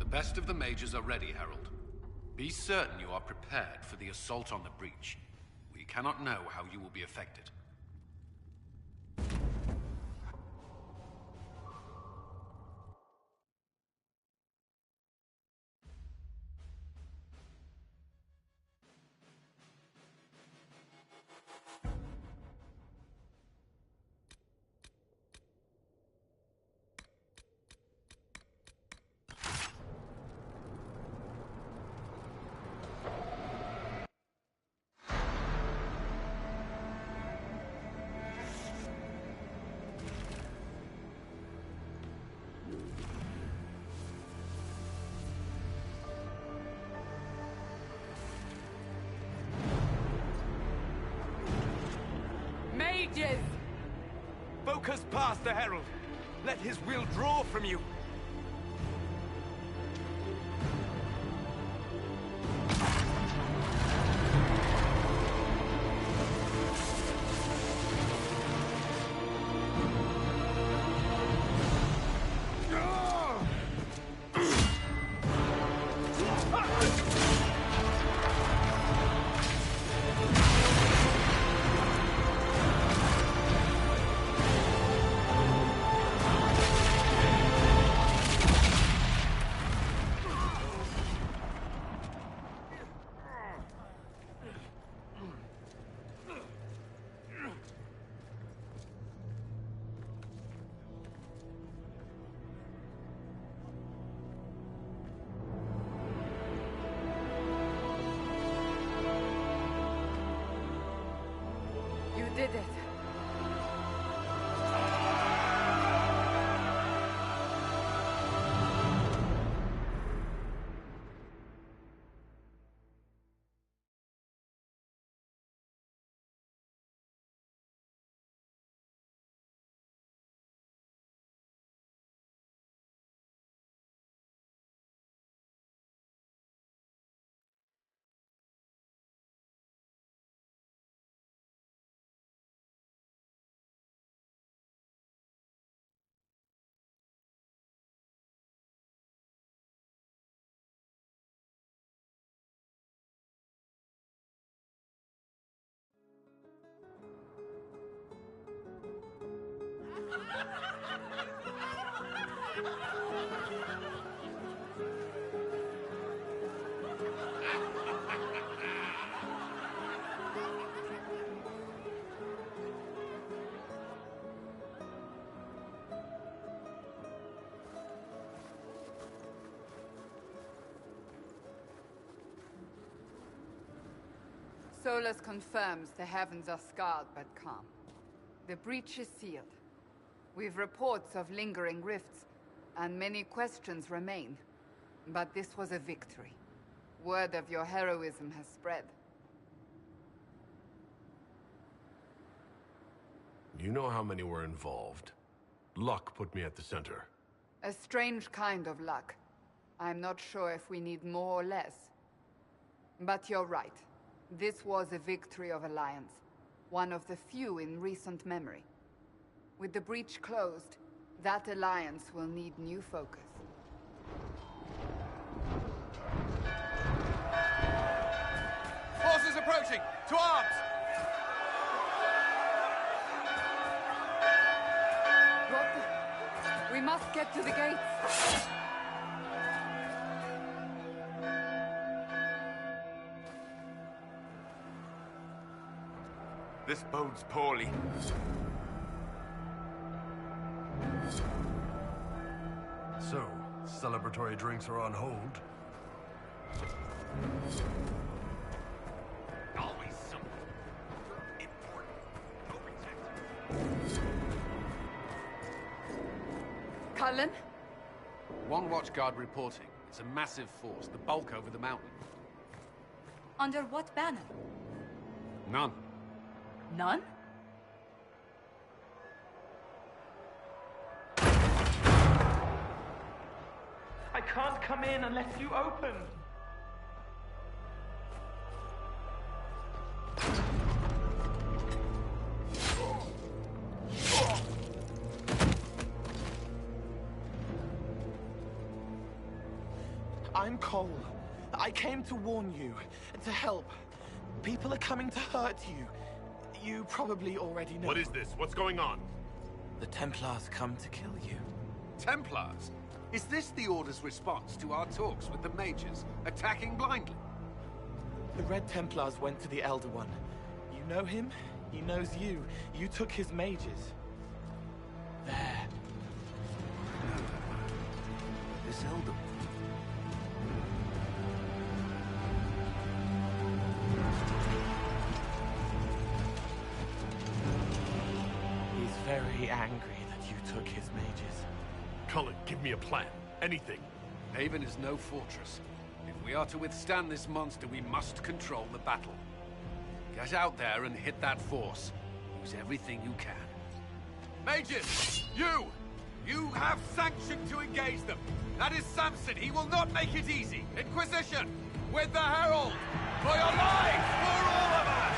best of the mages are ready, Herald. Be certain you are prepared for the assault on the breach. We cannot know how you will be affected. Mages! Focus past the Herald. Let his will draw from you. You did it. Solus confirms the heavens are scarred but calm. The breach is sealed. We've reports of lingering rifts, and many questions remain. But this was a victory. Word of your heroism has spread. You know how many were involved. Luck put me at the center. A strange kind of luck. I'm not sure if we need more or less. But you're right. This was a victory of Alliance. One of the few in recent memory. With the breach closed, that alliance will need new focus. Forces approaching! To arms! What the... We must get to the gates. This bodes poorly. So, celebratory drinks are on hold. Always something important. Go Cullen? One watchguard reporting. It's a massive force, the bulk over the mountain. Under what banner? None. None? I can't come in unless you open. I'm Cole. I came to warn you, to help. People are coming to hurt you. You probably already know. What is this? What's going on? The Templars come to kill you. Templars? Is this the Order's response to our talks with the mages, attacking blindly? The Red Templars went to the Elder One. You know him? He knows you. You took his mages. There. This Elder One. He's very angry that you took his mages. Cullen, give me a plan. Anything. Haven is no fortress. If we are to withstand this monster, we must control the battle. Get out there and hit that force. Use everything you can. Mages! You have sanction to engage them. That is Samson. He will not make it easy. Inquisition! With the Herald! For your lives! For all of us!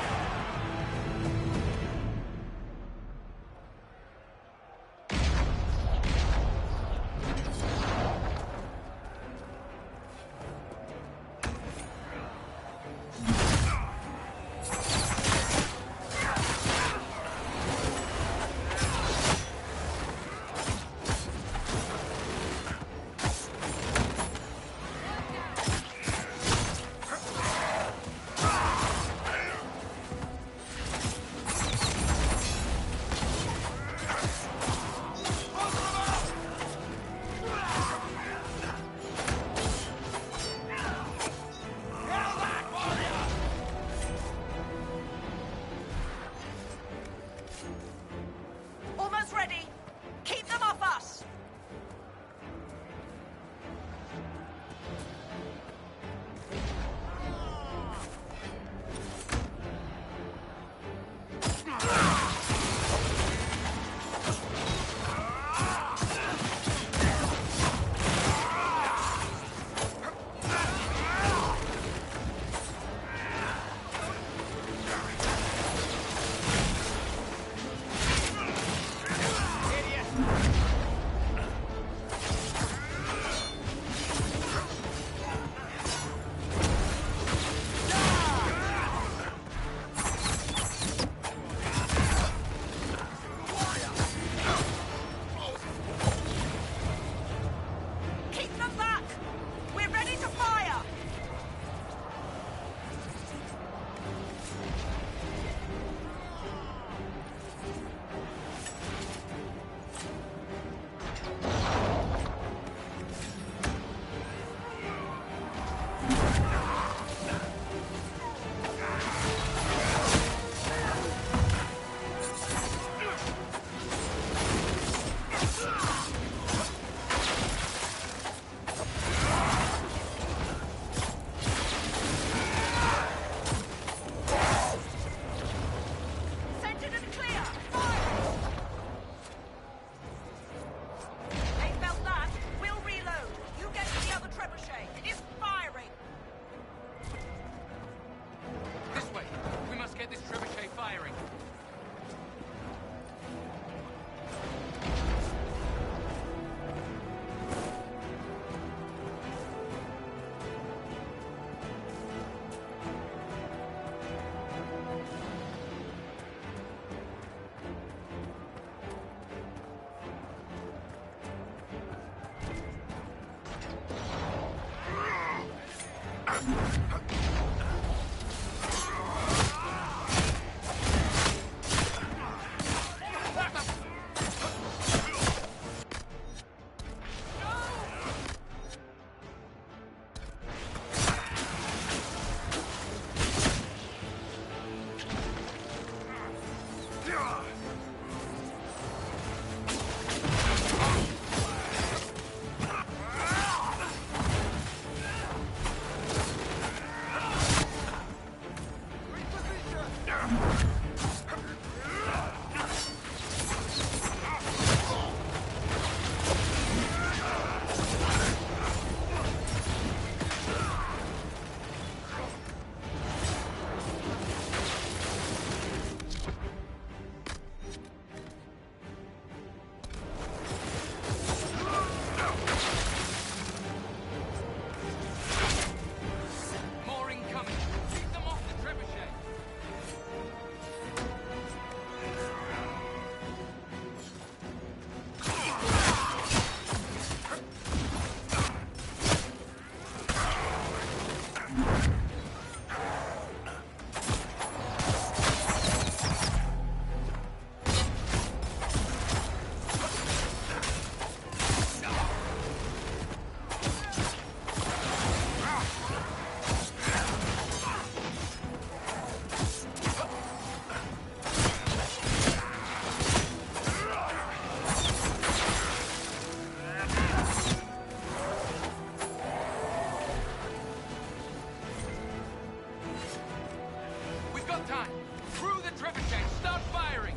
got time. Through the DragonAge, start firing.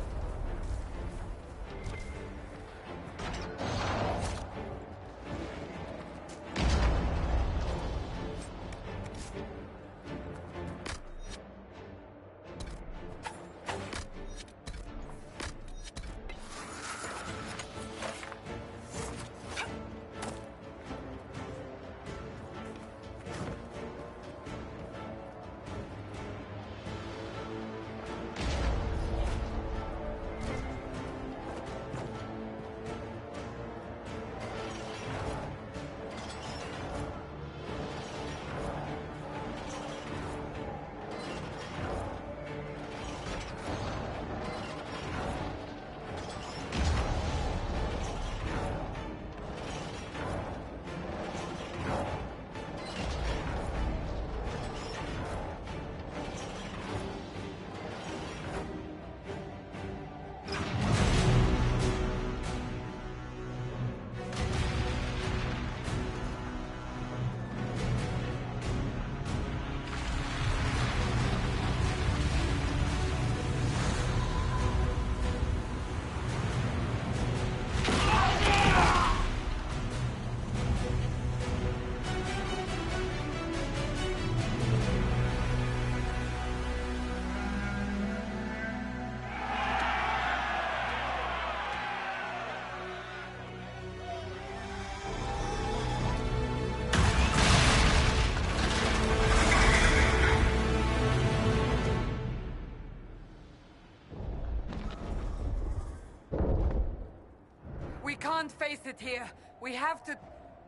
We can't face it here. We have to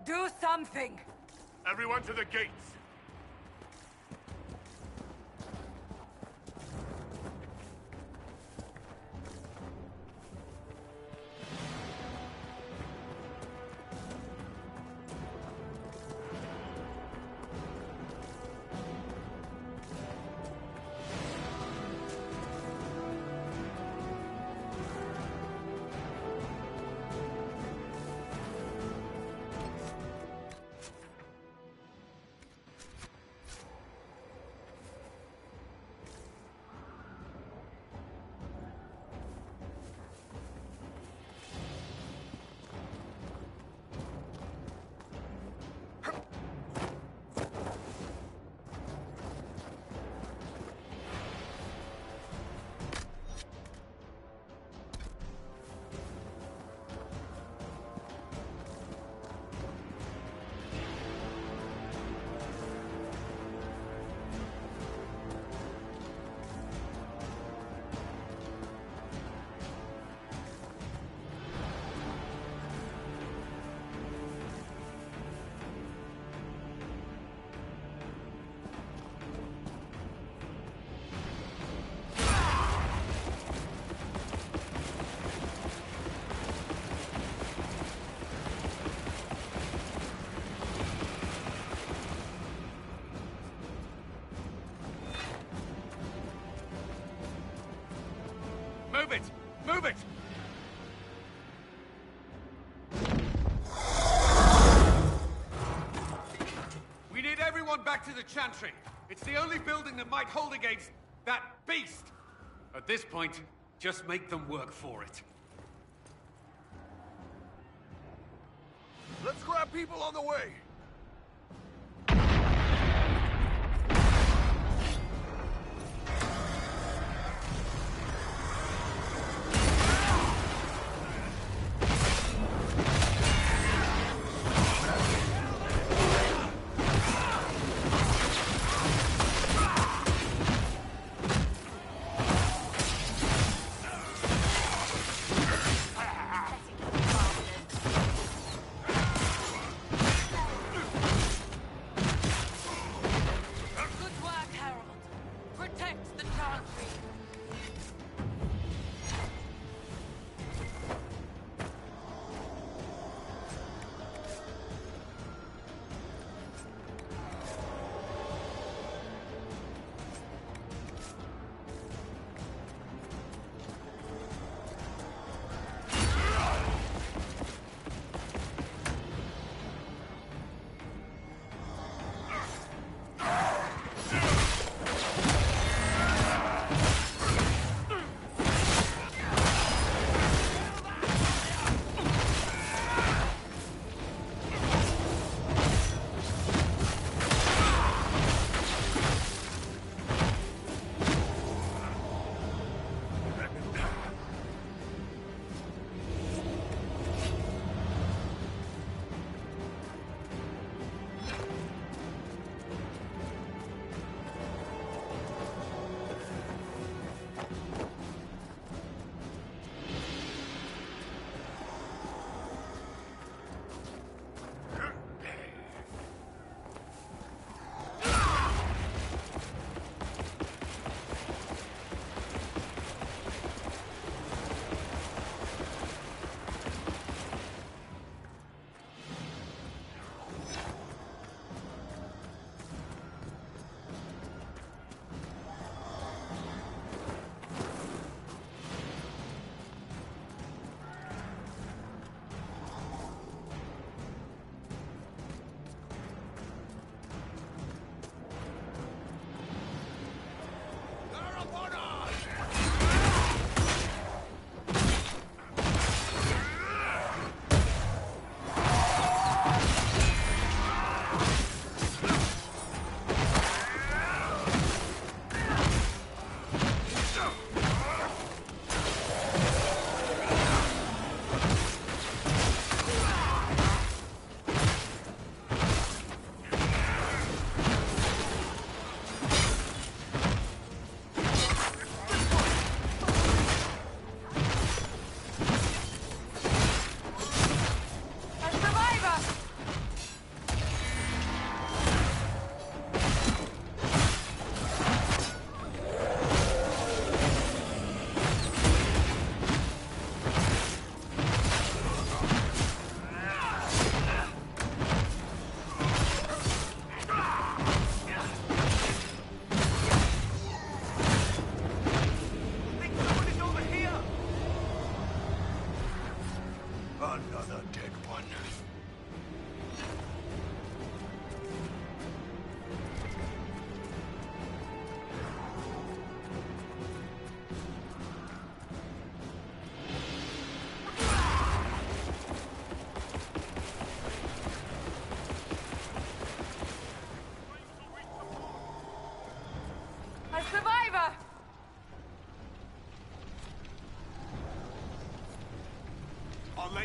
do something. Everyone to the gates! Move it! Move it! We need everyone back to the Chantry. It's the only building that might hold against that beast. At this point, just make them work for it. Let's grab people on the way!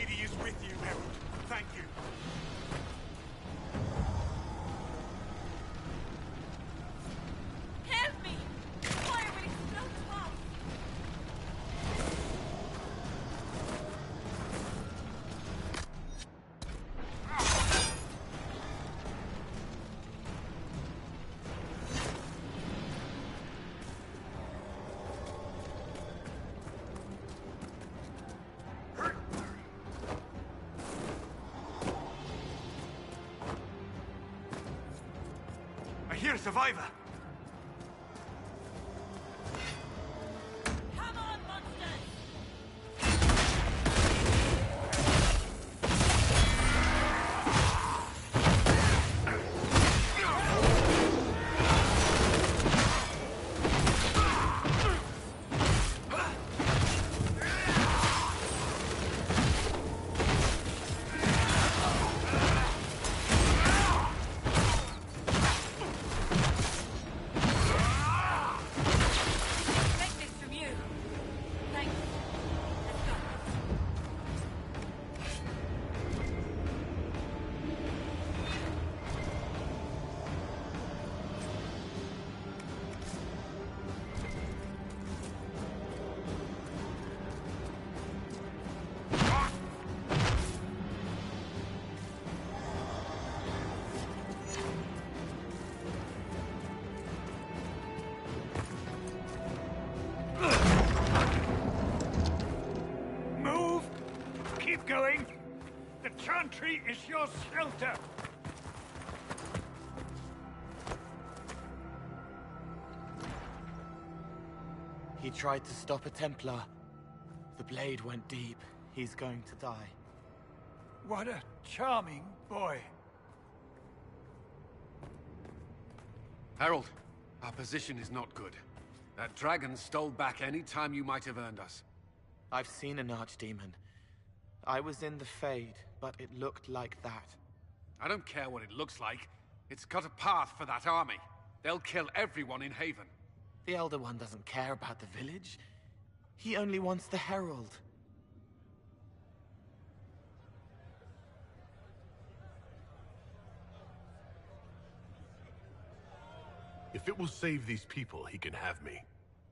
lady is with you, Herald. Thank you. Help me! Fire will explode twice! I hear a survivor. Come on, monsters! Take this from you. Thank you. Let's go. Move! Keep going! The chantry is your shelter! He tried to stop a Templar. The blade went deep. He's going to die. What a charming boy. Harold, our position is not good. That dragon stole back any time you might have earned us. I've seen an archdemon. I was in the Fade, but it looked like that. I don't care what it looks like. It's got a path for that army. They'll kill everyone in Haven. The Elder One doesn't care about the village. He only wants the Herald. If it will save these people, he can have me.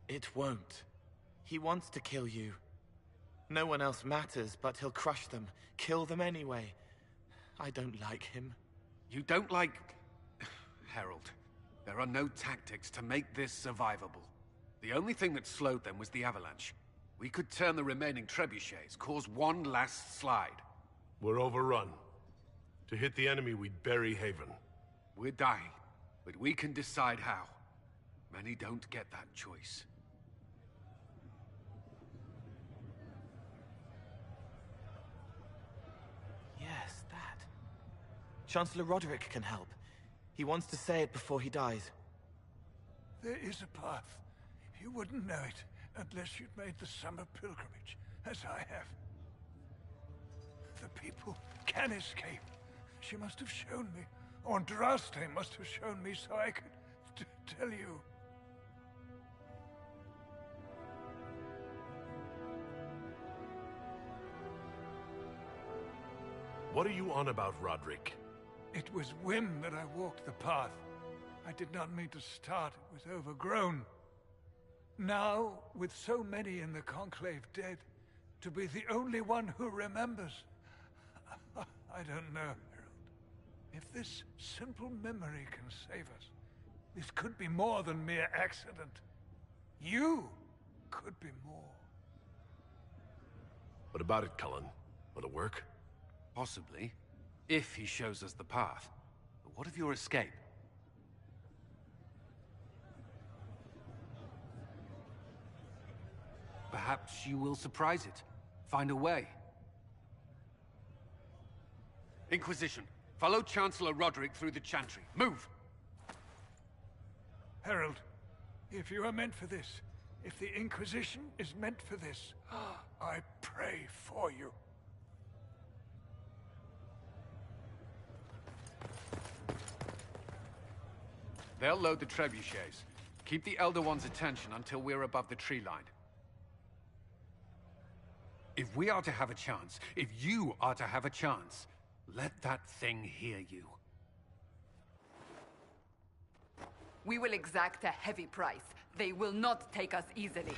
It won't. He wants to kill you. No one else matters, but he'll crush them, kill them anyway. I don't like him. You don't like... Harold, there are no tactics to make this survivable. The only thing that slowed them was the avalanche. We could turn the remaining trebuchets, cause one last slide. We're overrun. To hit the enemy, we'd bury Haven. We're dying, but we can decide how. Many don't get that choice. Yes, that. Chancellor Roderick can help. He wants to say it before he dies. There is a path. You wouldn't know it unless you'd made the summer pilgrimage, as I have. The people can escape. She must have shown me. Andraste must have shown me so I could tell you. What are you on about, Roderick? It was whim that I walked the path. I did not mean to start. It was overgrown. Now, with so many in the Conclave dead, to be the only one who remembers... I don't know, Harold. If this simple memory can save us, this could be more than mere accident. You could be more. What about it, Cullen? Will it work? Possibly, if he shows us the path. But what of your escape? Perhaps you will surprise it. Find a way. Inquisition, follow Chancellor Roderick through the Chantry. Move! Harold, if you are meant for this, if the Inquisition is meant for this, I pray for you. They'll load the trebuchets. Keep the Elder One's attention until we're above the tree line. If we are to have a chance, if you are to have a chance, let that thing hear you. We will exact a heavy price. They will not take us easily.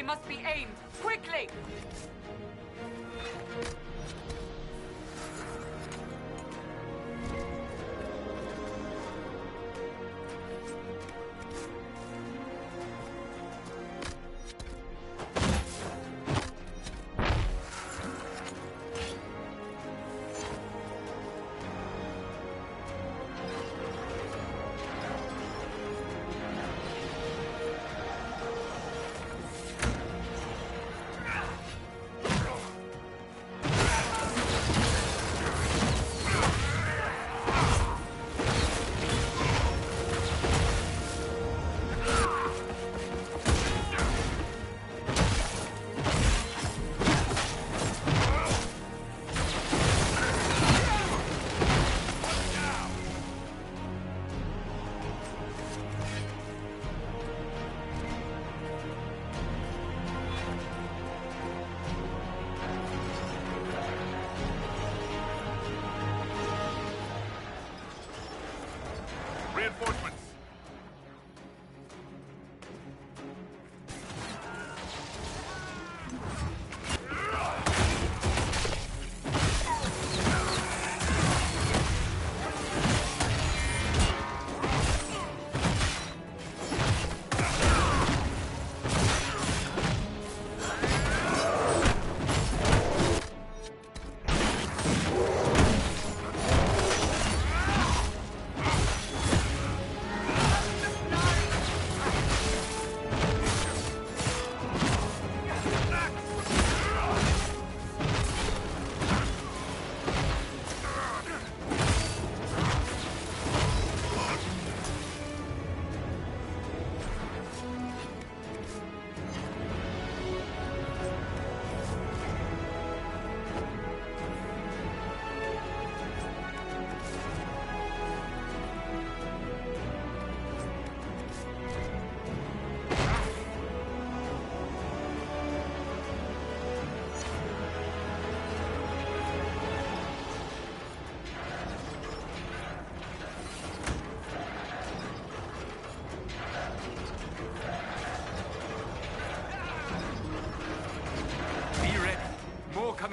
must be aimed. Quickly!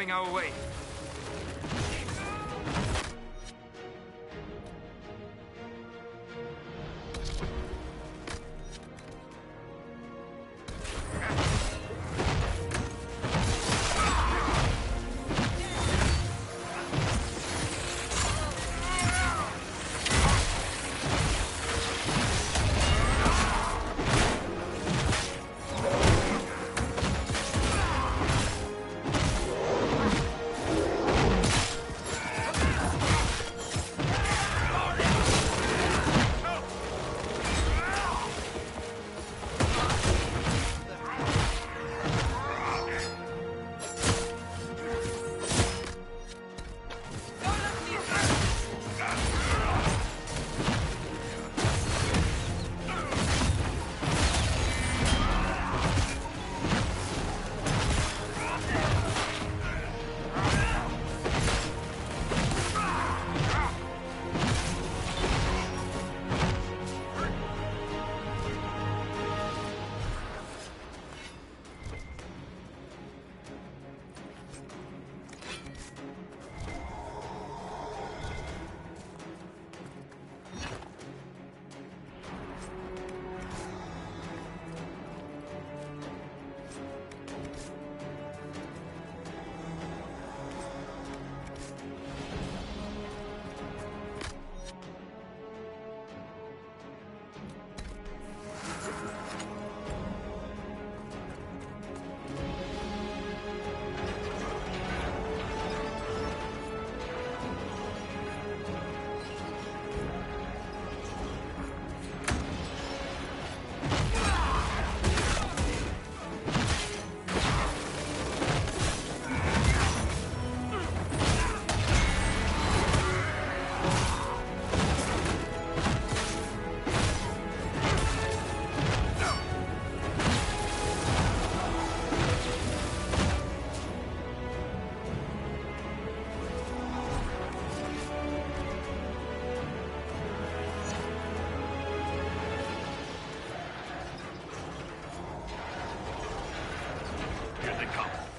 coming our way.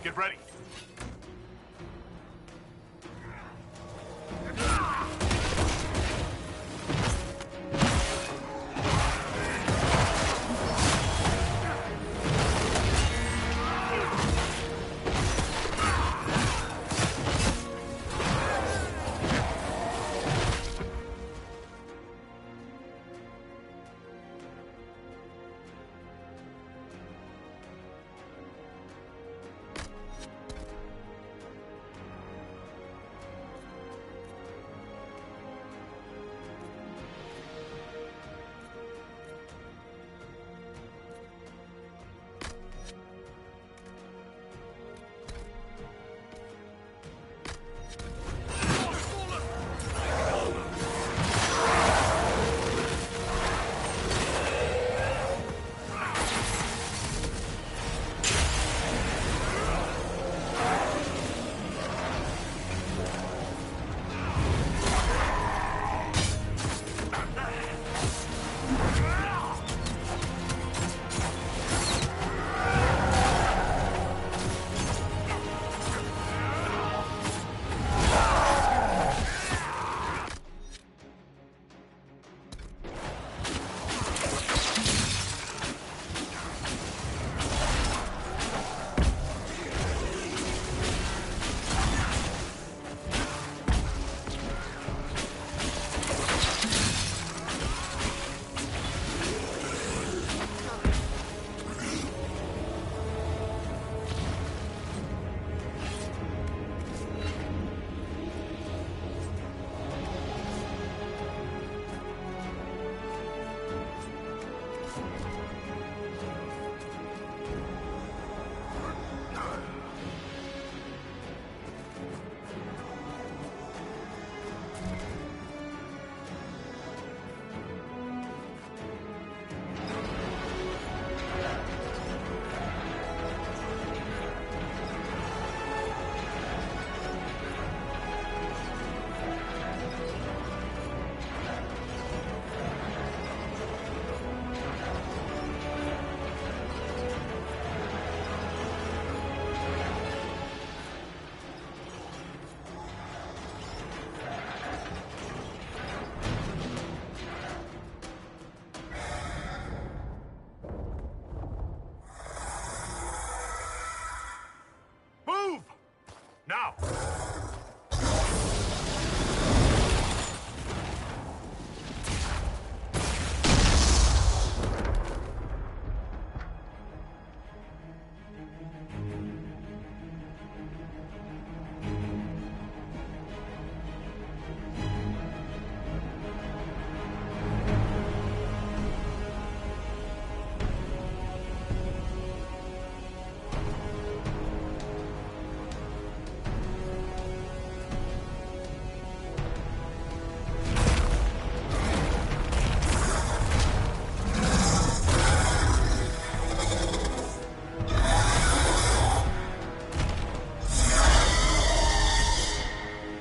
Get ready. Now!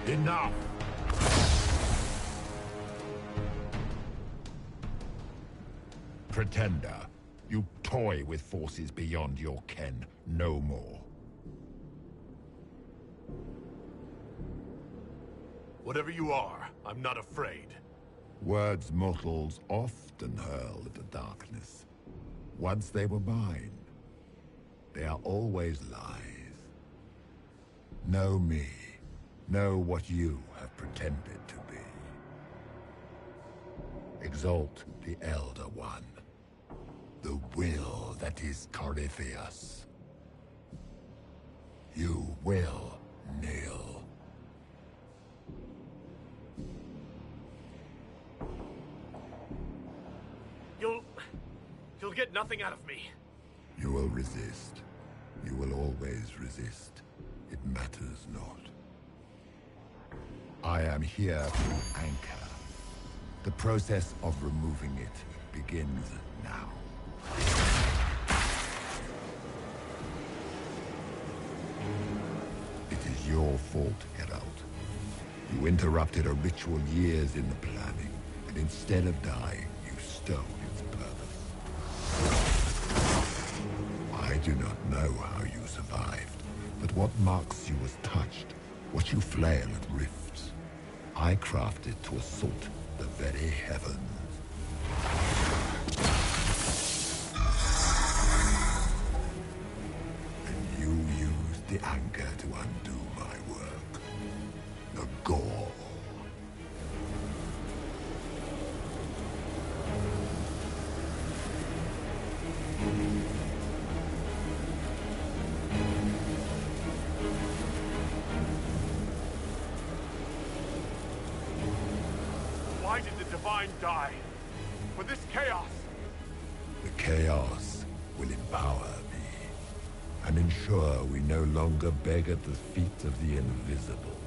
Enough! Pretender, you toy with forces beyond your ken, no more. Whatever you are, I'm not afraid. Words mortals often hurl at the darkness. Once they were mine, they are always lies. Know me. Know what you have pretended to be. Exalt the Elder One. The will that is Corypheus. You will kneel. You'll get nothing out of me. You will resist. You will always resist. It matters not. I am here to anchor. The process of removing it begins now. It is your fault, Herald. You interrupted a ritual years in the planning, and instead of dying, you stole its purpose. I do not know how you survived, but what marks you as touched, what you flail at rifts, I crafted to assault the very heavens. And you used the anchor to undo my work. The gore. Why did the Divine die? For this chaos! The chaos will empower me, and ensure we no longer beg at the feet of the invisible.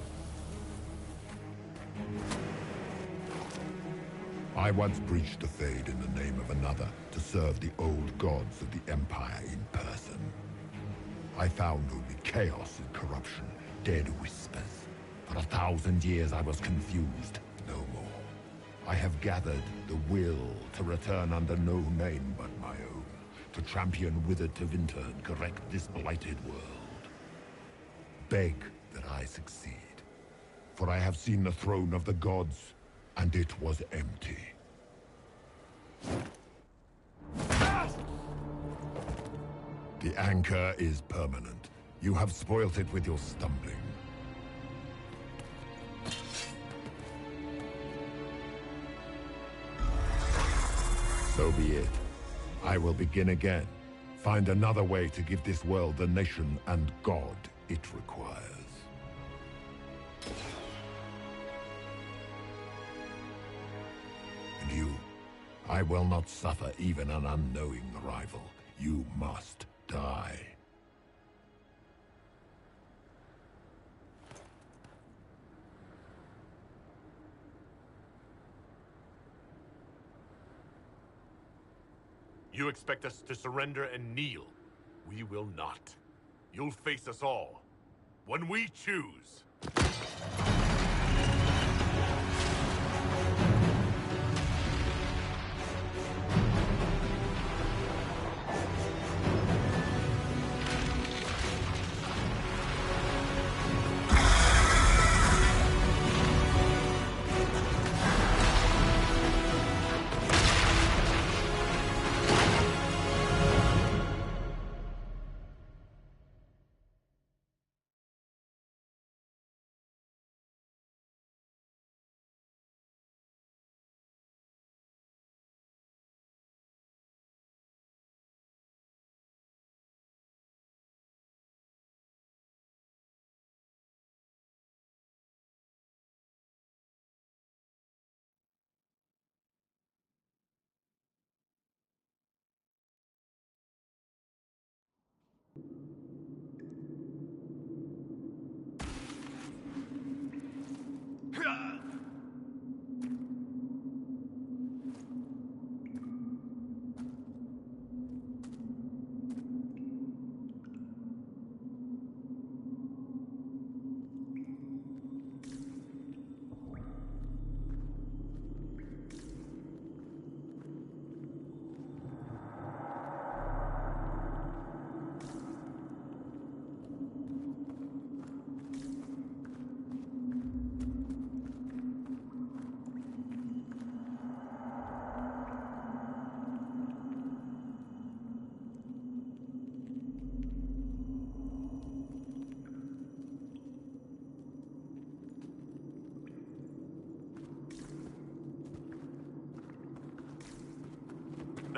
I once breached the Fade in the name of another to serve the old gods of the Empire in person. I found only chaos and corruption, dead whispers. For 1,000 years I was confused, no more. I have gathered the will to return under no name but my own, to champion withered to winter and correct this blighted world. Beg that I succeed, for I have seen the throne of the gods, and it was empty. The anchor is permanent. You have spoilt it with your stumbling. So be it. I will begin again. Find another way to give this world the nation and God it requires. And you, I will not suffer even an unknowing rival. You must die. You expect us to surrender and kneel. We will not. You'll face us all. When we choose.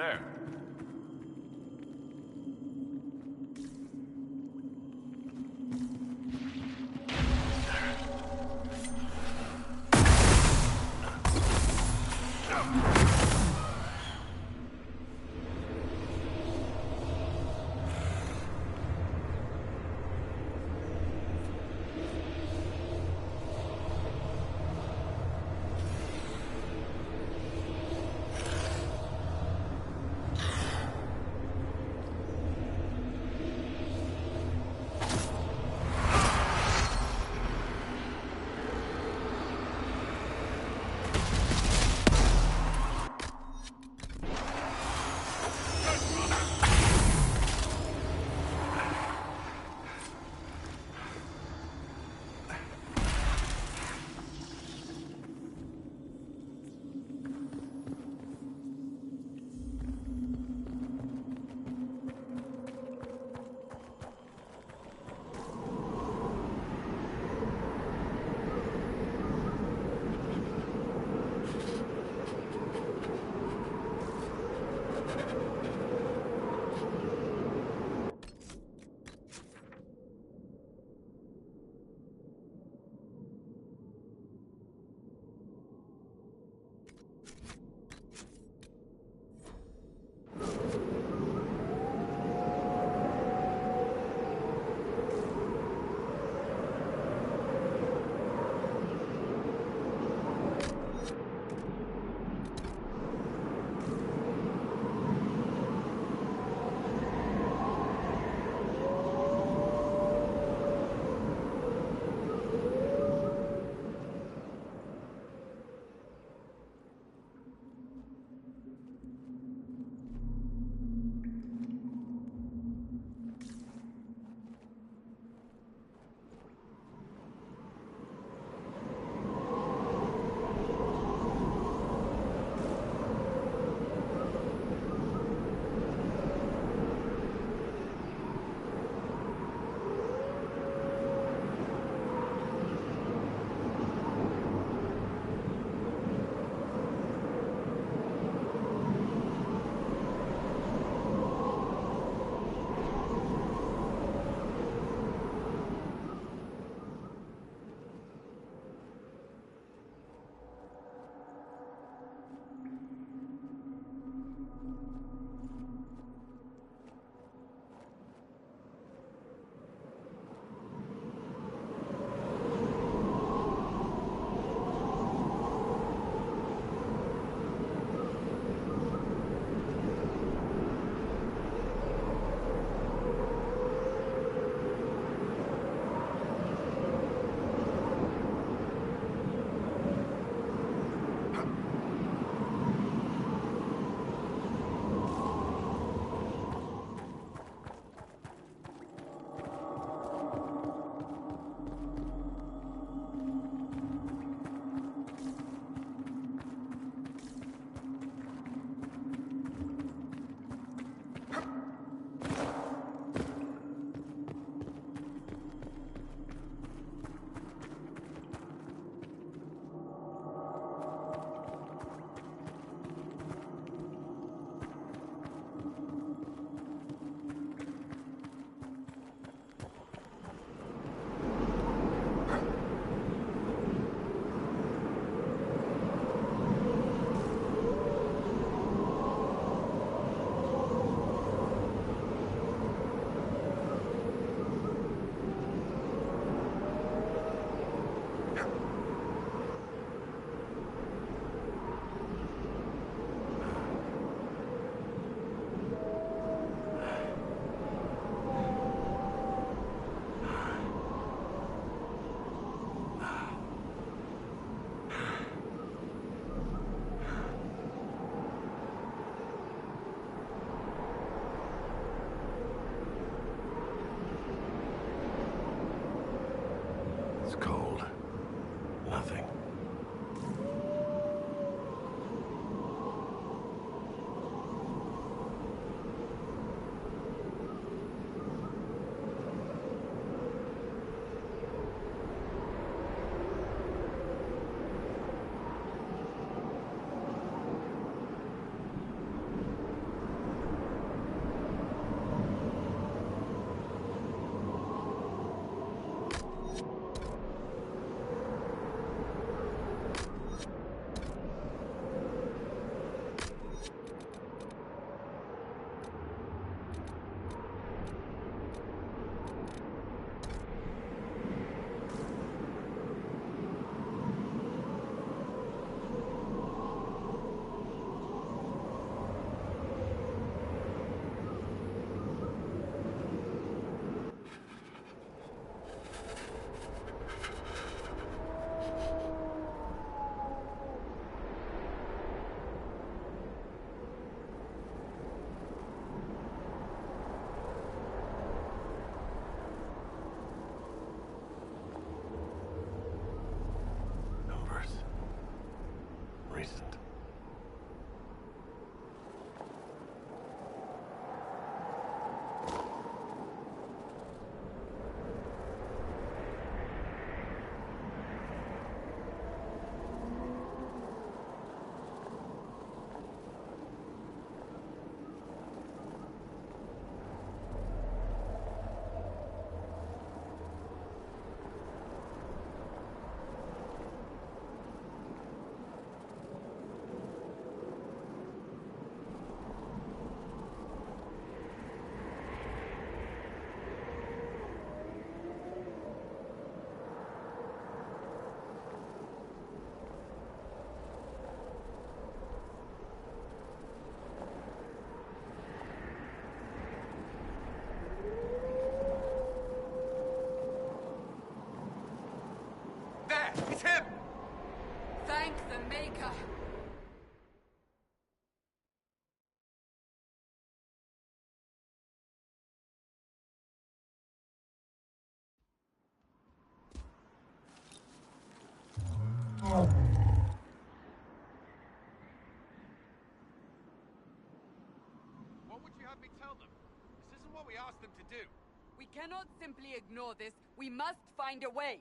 There. you had me tell them? This isn't what we asked them to do. We cannot simply ignore this. We must find a way.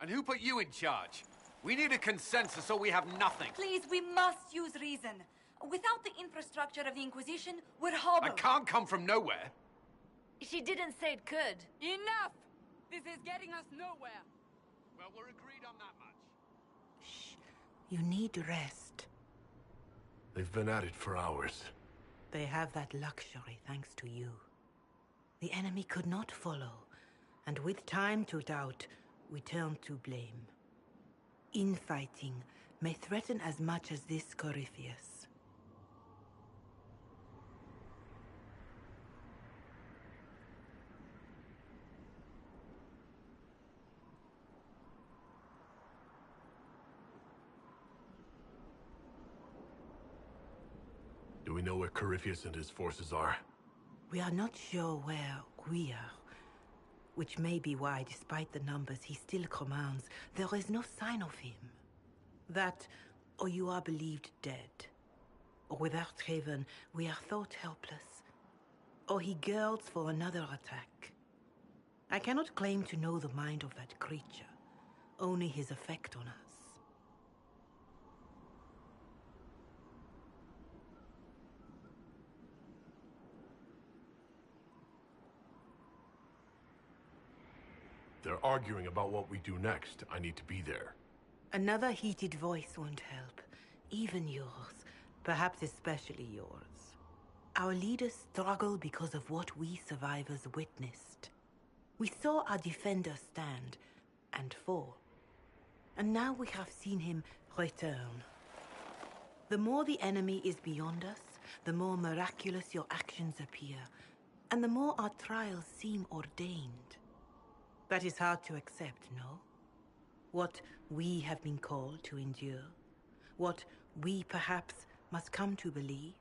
And who put you in charge? We need a consensus or we have nothing. Please, we must use reason. Without the infrastructure of the Inquisition, we're hobbled. I can't come from nowhere. She didn't say it could. Enough! This is getting us nowhere. Well, we're agreed on that much. Shh. You need rest. They've been at it for hours. They have that luxury thanks to you. The enemy could not follow, and with time to doubt, we turn to blame. Infighting may threaten as much as this Corypheus. Do we know where Corypheus and his forces are? We are not sure where we are, which may be why, despite the numbers he still commands, there is no sign of him. That, or you are believed dead. Or without Raven, we are thought helpless. Or he girds for another attack. I cannot claim to know the mind of that creature, only his effect on us. They're arguing about what we do next. I need to be there. Another heated voice won't help. Even yours. Perhaps especially yours. Our leaders struggle because of what we survivors witnessed. We saw our defender stand and fall. And now we have seen him return. The more the enemy is beyond us, the more miraculous your actions appear, and the more our trials seem ordained. That is hard to accept, no? What we have been called to endure. What we perhaps must come to believe.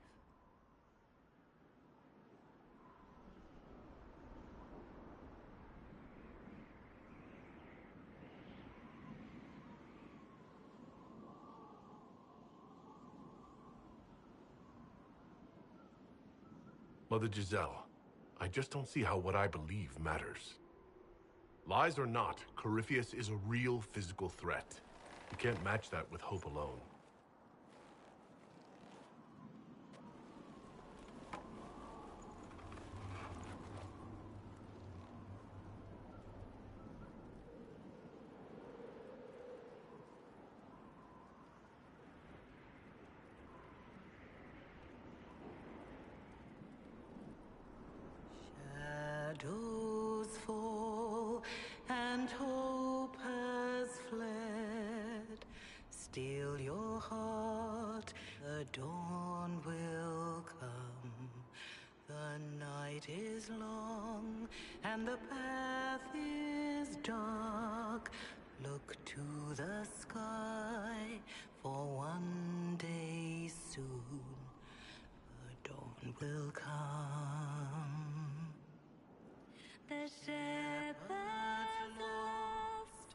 Mother Giselle, I just don't see how what I believe matters. Lies or not, Corypheus is a real physical threat. You can't match that with hope alone. Shadows fall and hope has fled. Still your heart, the dawn will come. The night is long and the path is dark. Look to the sky, for one day soon the dawn will come. The shepherd's lost,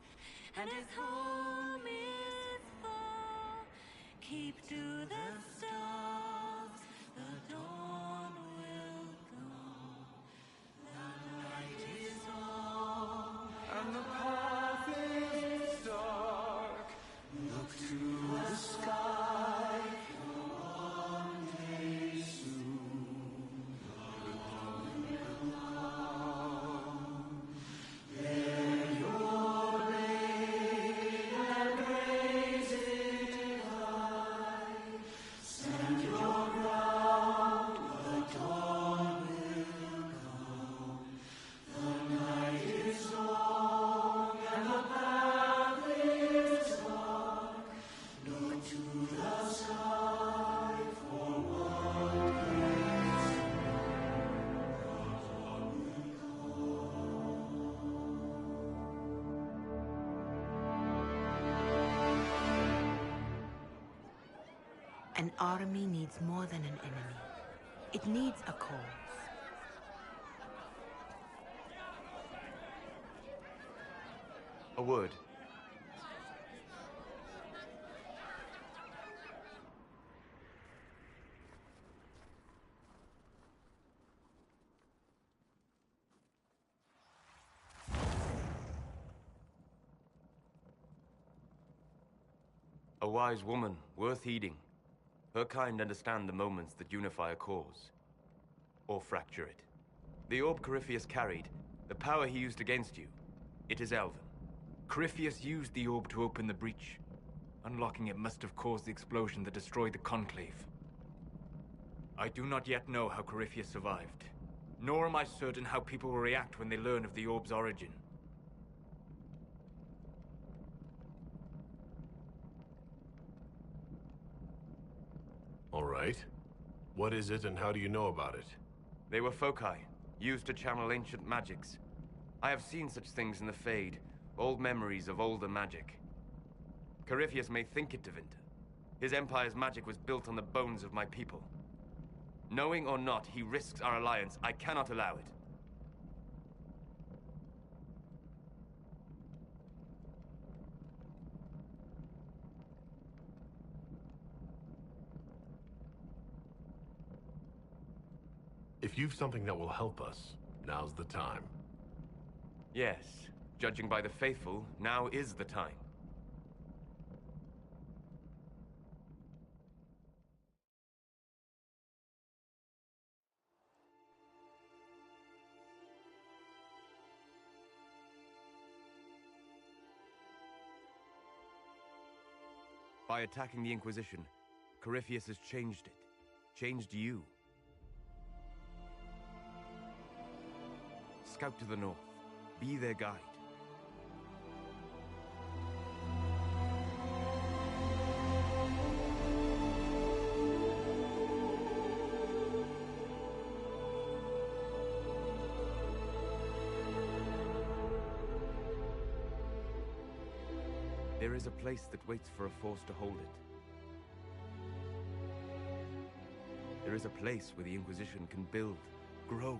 and his home is far. Keep to the stars, the dawn will come. The night is long, And the path is dark. Look to the sky. For one day soon, the dawn will come. Bear your blade and raise it high. Stand your ground, the dawn will come. The night is long and the path is dark. Look to the sky for one day An army needs more than an enemy. It needs a cause. A word. A wise woman, worth heeding. Her kind understand the moments that unify a cause. Or fracture it. The orb Corypheus carried, the power he used against you, it is Elven. Corypheus used the orb to open the breach. Unlocking it must have caused the explosion that destroyed the Conclave. I do not yet know how Corypheus survived. Nor am I certain how people will react when they learn of the orb's origin. All right. What is it and how do you know about it? They were foci, used to channel ancient magics. I have seen such things in the Fade, old memories of older magic. Corypheus may think it Tevinter. His empire's magic was built on the bones of my people. Knowing or not, he risks our alliance. I cannot allow it. If you've something that will help us, now's the time. Yes. Judging by the faithful, now is the time. By attacking the Inquisition, Corypheus has changed it. Changed you. Scout to the north. Be their guide. There is a place that waits for a force to hold it. There is a place where the Inquisition can build, grow.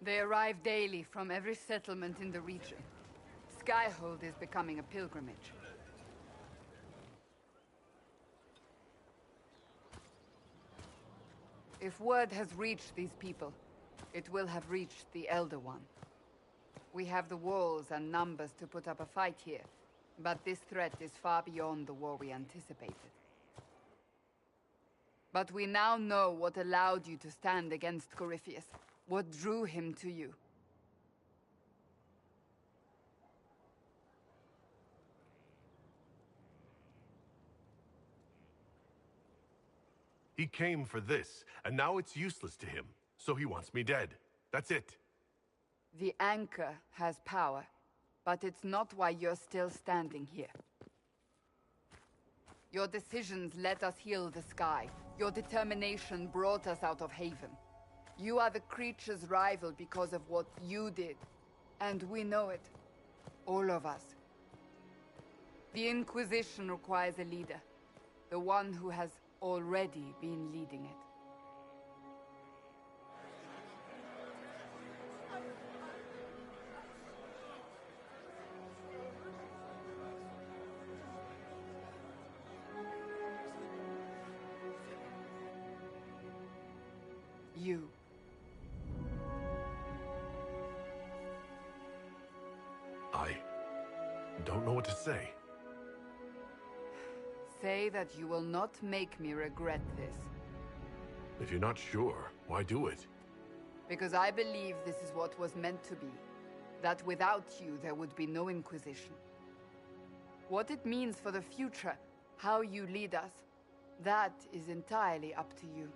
They arrive daily from every settlement in the region. Skyhold is becoming a pilgrimage. If word has reached these people, it will have reached the Elder One. We have the walls and numbers to put up a fight here, but this threat is far beyond the war we anticipated. But we now know what allowed you to stand against Corypheus. What drew him to you? He came for this, and now it's useless to him. So he wants me dead. That's it. The Anchor has power, but it's not why you're still standing here. Your decisions let us heal the sky. Your determination brought us out of Haven. You are the creature's rival because of what you did. And we know it. All of us. The Inquisition requires a leader. The one who has already been leading it. You. I don't know what to say. Say that you will not make me regret this. If you're not sure, why do it? Because I believe this is what was meant to be. That without you, there would be no Inquisition. What it means for the future, how you lead us, that is entirely up to you.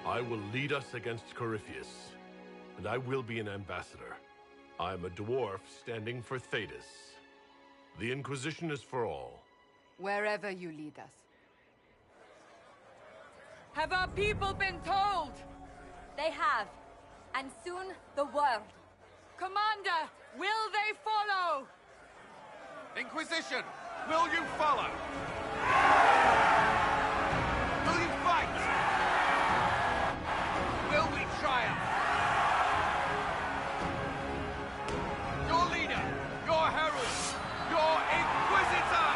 I will lead us against Corypheus, and I will be an ambassador. I am a dwarf standing for Thedas. The Inquisition is for all. Wherever you lead us. Have our people been told? They have. And soon, the world. Commander, will they follow? Inquisition, will you follow? Will you fight? Will we triumph? Your leader, your herald, your Inquisitor!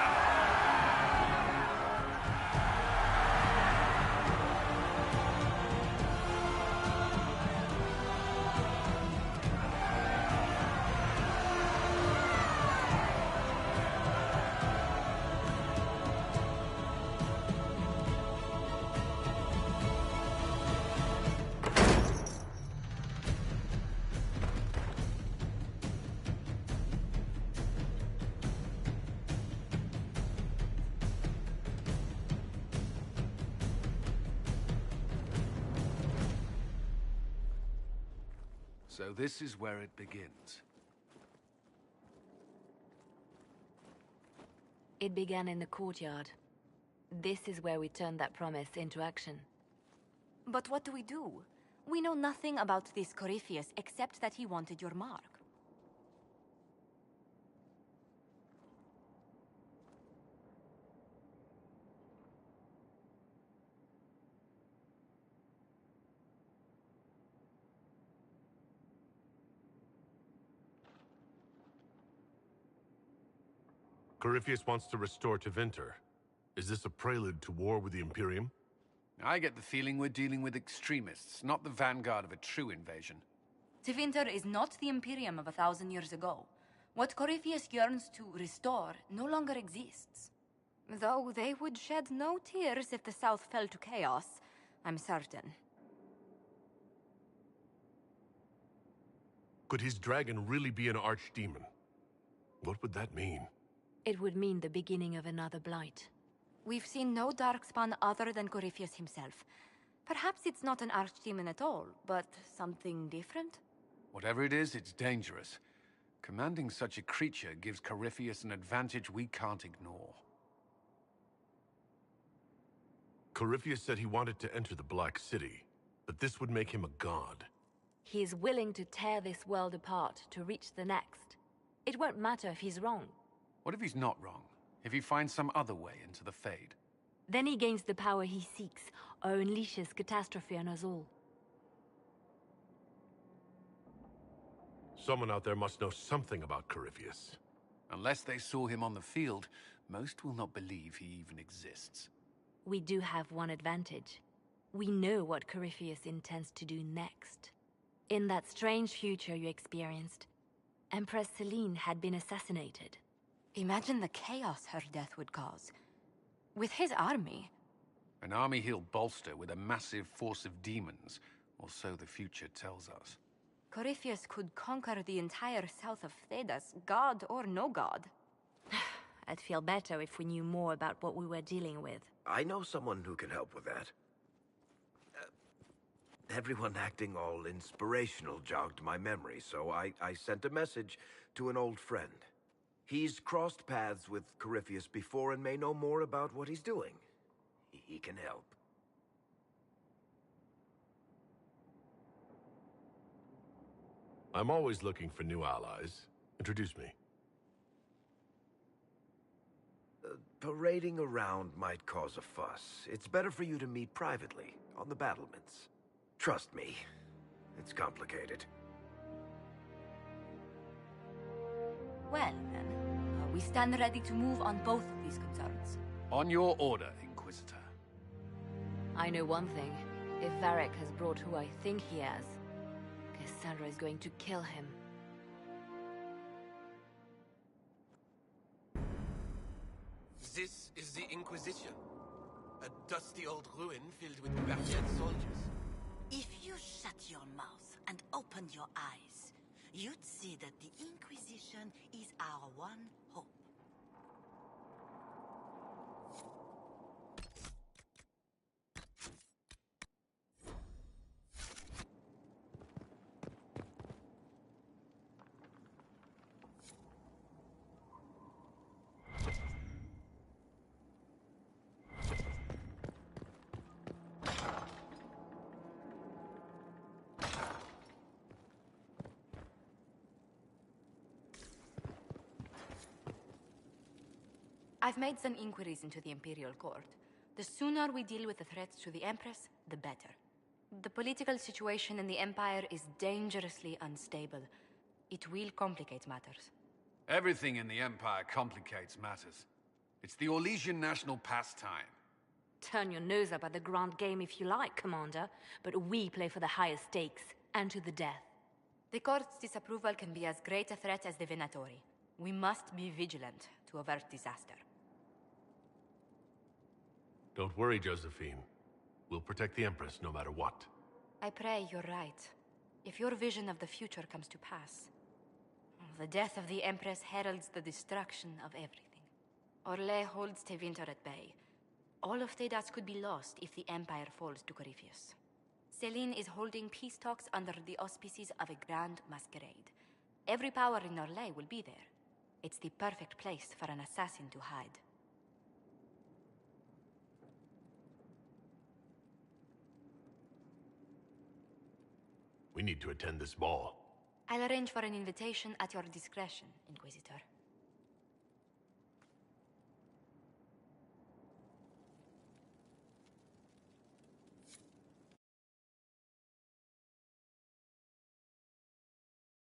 So this is where it begins. It began in the courtyard. This is where we turned that promise into action. But what do? We know nothing about this Corypheus except that he wanted your mark. Corypheus wants to restore Tevinter. Is this a prelude to war with the Imperium? I get the feeling we're dealing with extremists, not the vanguard of a true invasion. Tevinter is not the Imperium of 1,000 years ago. What Corypheus yearns to restore no longer exists. Though they would shed no tears if the South fell to chaos, I'm certain. Could his dragon really be an archdemon? What would that mean? It would mean the beginning of another blight. We've seen no darkspawn other than Corypheus himself. Perhaps it's not an archdemon at all, but something different? Whatever it is, it's dangerous. Commanding such a creature gives Corypheus an advantage we can't ignore. Corypheus said he wanted to enter the Black City, but this would make him a god. He is willing to tear this world apart to reach the next. It won't matter if he's wrong. What if he's not wrong? If he finds some other way into the Fade? Then he gains the power he seeks, or unleashes catastrophe on us all. Someone out there must know something about Corypheus. Unless they saw him on the field, most will not believe he even exists. We do have one advantage. We know what Corypheus intends to do next. In that strange future you experienced, Empress Celine had been assassinated. Imagine the chaos her death would cause. With his army. An army he'll bolster with a massive force of demons, or so the future tells us. Corypheus could conquer the entire south of Thedas, god or no god. I'd feel better if we knew more about what we were dealing with. I know someone who can help with that. Everyone acting all inspirational jogged my memory, so I sent a message to an old friend. He's crossed paths with Corypheus before and may know more about what he's doing. He can help. I'm always looking for new allies. Introduce me. Parading around might cause a fuss. It's better for you to meet privately, on the battlements. Trust me, it's complicated. Well, then, we stand ready to move on both of these concerns. On your order, Inquisitor. I know one thing. If Varric has brought who I think he has, Cassandra is going to kill him. This is the Inquisition. A dusty old ruin filled with barbarian soldiers. If you shut your mouth and open your eyes, you'd see that the Inquisition is our one hope. I've made some inquiries into the Imperial Court. The sooner we deal with the threats to the Empress, the better. The political situation in the Empire is dangerously unstable. It will complicate matters. Everything in the Empire complicates matters. It's the Orlesian national pastime. Turn your nose up at the grand game if you like, Commander, but we play for the highest stakes, and to the death. The Court's disapproval can be as great a threat as the Venatori. We must be vigilant to avert disaster. Don't worry, Josephine. We'll protect the Empress no matter what. I pray you're right. If your vision of the future comes to pass, the death of the Empress heralds the destruction of everything. Orlais holds Tevinter at bay. All of Thedas could be lost if the Empire falls to Corypheus. Celine is holding peace talks under the auspices of a grand masquerade. Every power in Orlais will be there. It's the perfect place for an assassin to hide. We need to attend this ball. I'll arrange for an invitation at your discretion, Inquisitor.